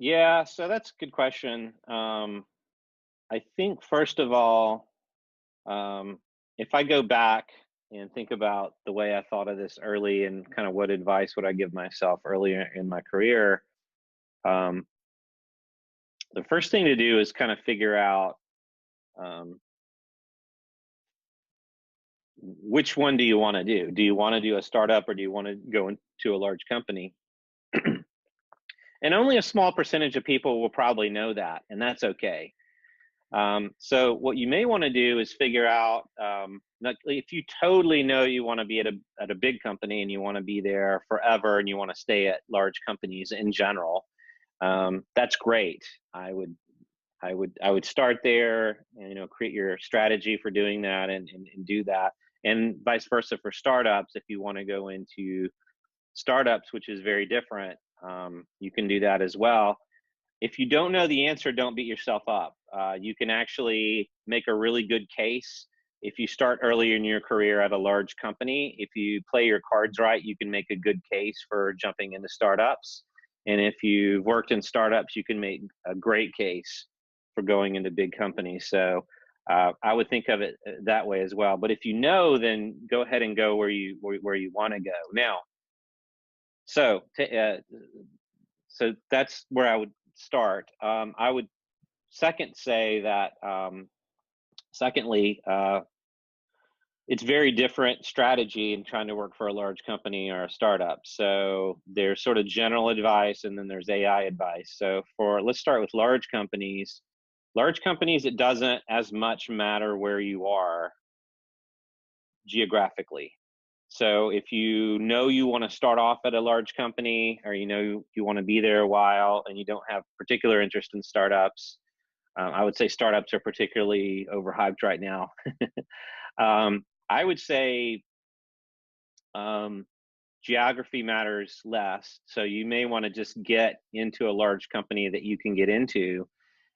Yeah, so that's a good question. I think first of all, um, if I go back and think about the way I thought of this early and kind of what advice would I give myself earlier in my career, um, the first thing to do is kind of figure out um, which one do you want to do? Do you want to do a startup or do you want to go into a large company? And only a small percentage of people will probably know that, and that's okay. So what you may want to do is figure out if you totally know you want to be at a big company and you want to be there forever and you want to stay at large companies in general. That's great. I would I would start there and create your strategy for doing that and do that. And vice versa for startups. If you want to go into startups, which is very different, you can do that as well. If you don't know the answer, don't beat yourself up. You can actually make a really good case if you start early in your career at a large company. If you play your cards right, you can make a good case for jumping into startups. And if you've worked in startups, you can make a great case for going into big companies. So I would think of it that way as well. But if you know, then go ahead and go where you want to go. Now, so so that's where I would start. I would second say that secondly, it's very different strategy in trying to work for a large company or a startup. So there's sort of general advice and then there's AI advice. So for let's start with large companies. Large companies, it doesn't as much matter where you are geographically. So if you know you want to start off at a large company or you want to be there a while and you don't have particular interest in startups, I would say startups are particularly overhyped right now. I would say geography matters less. So you may want to just get into a large company that you can get into.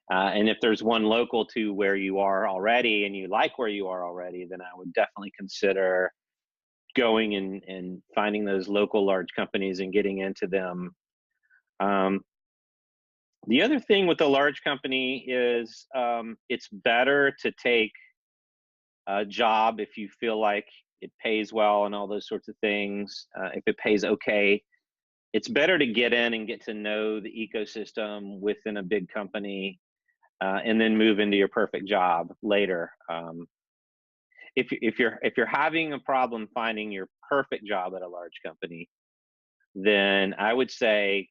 And if there's one local to where you are already and you like where you are already, then I would definitely consider going and finding those local large companies and getting into them. Um, the other thing with a large company is it's better to take a job if you feel like it pays well and all those sorts of things. If it pays okay, it's better to get in and get to know the ecosystem within a big company, and then move into your perfect job later. If you're having a problem finding your perfect job at a large company, then I would say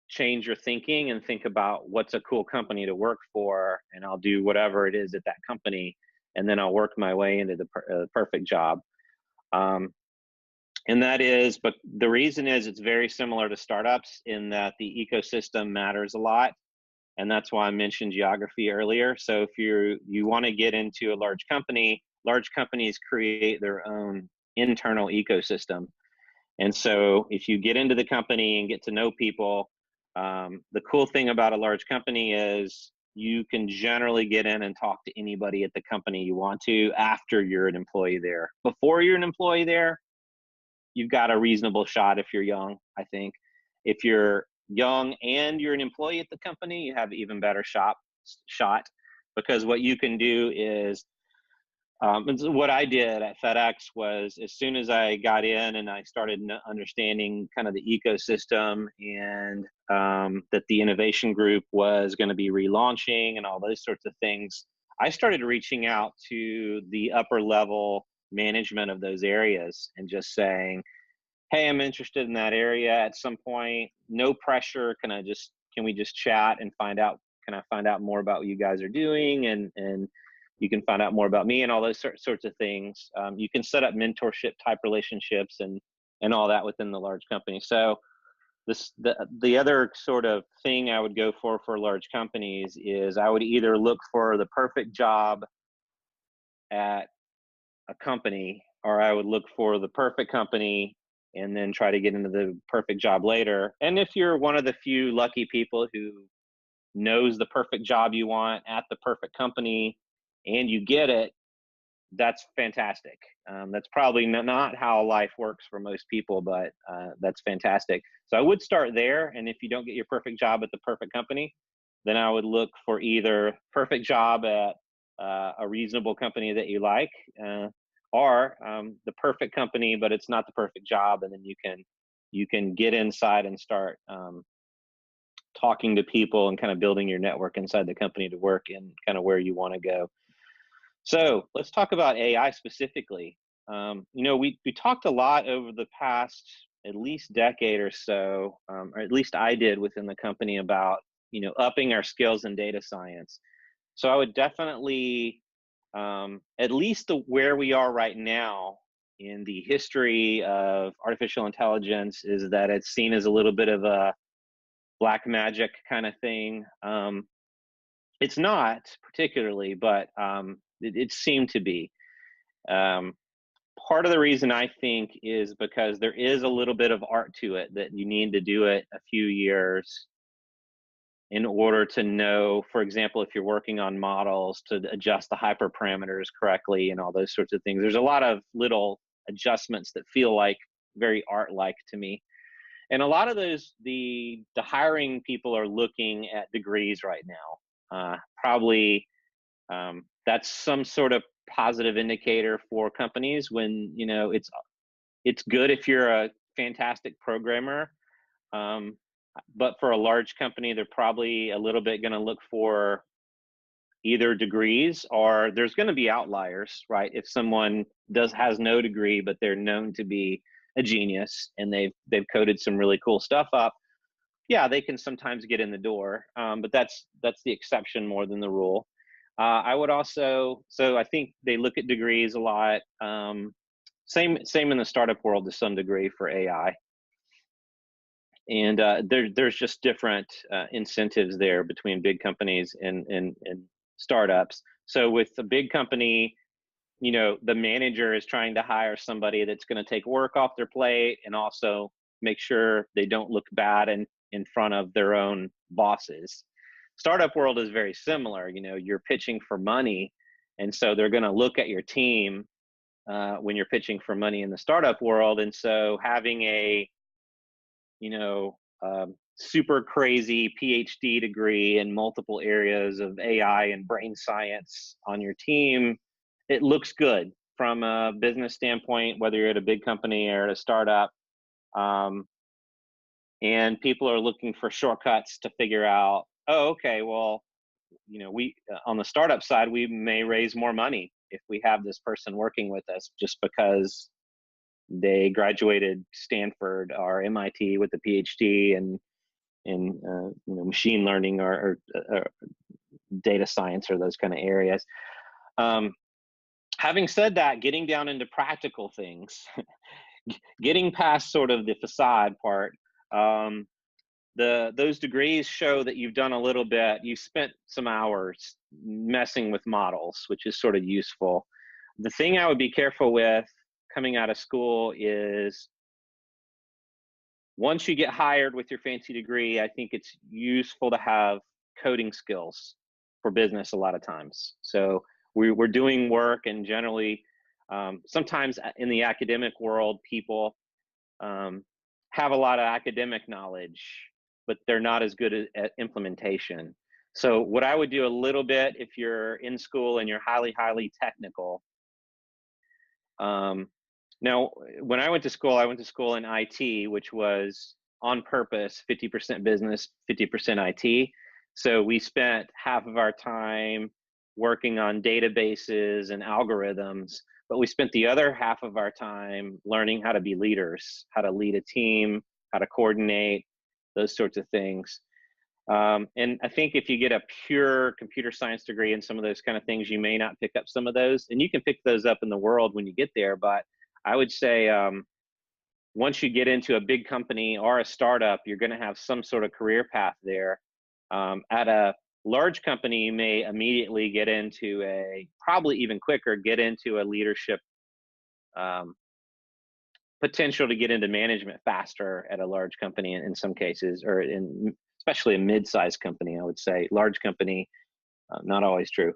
change your thinking and think about what's a cool company to work for, and I'll do whatever it is at that company, and then I'll work my way into the perfect job. Um, but the reason is it's very similar to startups in that the ecosystem matters a lot, and that's why I mentioned geography earlier. So if you want to get into a large company, large companies create their own internal ecosystem. And so if you get into the company and get to know people, the cool thing about a large company is you can generally get in and talk to anybody at the company you want to after you're an employee there. Before you're an employee there, you've got a reasonable shot if you're young, I think. If you're young and you're an employee at the company, you have an even better shot because what you can do is what I did at FedEx was as soon as I got in and I started understanding kind of the ecosystem and that the innovation group was going to be relaunching and all those sorts of things, I started reaching out to the upper level management of those areas and just saying, hey, I'm interested in that area at some point. No pressure. Can we just chat and can I find out more about what you guys are doing? And you can find out more about me and all those sorts of things. You can set up mentorship type relationships and all that within the large company. So the other sort of thing I would go for large companies is I would either look for the perfect job at a company, or I would look for the perfect company and then try to get into the perfect job later. And if you're one of the few lucky people who knows the perfect job you want at the perfect company and you get it, that's fantastic. That's probably not how life works for most people, but that's fantastic. So I would start there. And if you don't get your perfect job at the perfect company, then I would look for either perfect job at a reasonable company that you like, or the perfect company, but it's not the perfect job. And then you can get inside and start talking to people and kind of building your network inside the company to work in kind of where you want to go. So let's talk about AI specifically. We talked a lot over the past at least decade or so, or at least I did within the company, about upping our skills in data science. So I would definitely, at least where we are right now in the history of artificial intelligence, is that it's seen as a little bit of a black magic kind of thing. It's not particularly, but it seemed to be. Part of the reason, I think, is because there is a little bit of art to it, that you need to do it a few years in order to know, for example, if you're working on models, to adjust the hyperparameters correctly and all those sorts of things. There's a lot of little adjustments that feel like very art-like to me. And a lot of those, the hiring people are looking at degrees right now. Probably that's some sort of positive indicator for companies, when it's good if you're a fantastic programmer, but for a large company, they're probably a little bit going to look for either degrees, or there's going to be outliers, right? If someone has no degree but they're known to be a genius and they've coded some really cool stuff up, yeah, they can sometimes get in the door, but that's the exception more than the rule. I would also, so I think they look at degrees a lot. Same in the startup world to some degree for AI. And there's just different incentives there between big companies and startups. So with a big company, the manager is trying to hire somebody that's going to take work off their plate and also make sure they don't look bad in front of their own bosses. Startup world is very similar. You're pitching for money, and so they're going to look at your team when you're pitching for money in the startup world. And so having a super crazy PhD degree in multiple areas of AI and brain science on your team, it looks good from a business standpoint, whether you're at a big company or at a startup. And people are looking for shortcuts to figure out, oh, okay, well, we on the startup side, we may raise more money if we have this person working with us just because they graduated Stanford or MIT with a PhD in machine learning or data science or those kind of areas. Having said that, getting down into practical things, getting past sort of the facade part, those degrees show that you've done a little bit. You spent some hours messing with models, which is sort of useful. The thing I would be careful with coming out of school is, once you get hired with your fancy degree, I think it's useful to have coding skills for business a lot of times. So we're doing work, and generally, sometimes in the academic world, people have a lot of academic knowledge, but they're not as good at implementation. So what I would do a little bit, if you're in school and you're highly, highly technical. Now, when I went to school in IT, which was on purpose 50% business, 50% IT. So we spent half of our time working on databases and algorithms, but we spent the other half of our time learning how to be leaders, how to lead a team, how to coordinate, those sorts of things. And I think if you get a pure computer science degree and some of those kind of things, you may not pick up some of those, and you can pick those up in the world when you get there. But I would say once you get into a big company or a startup, you're going to have some sort of career path there. At a large company, you may immediately get into probably even quicker, get into a leadership potential to get into management faster at a large company in some cases, or especially a mid-sized company, I would say. Large company, not always true.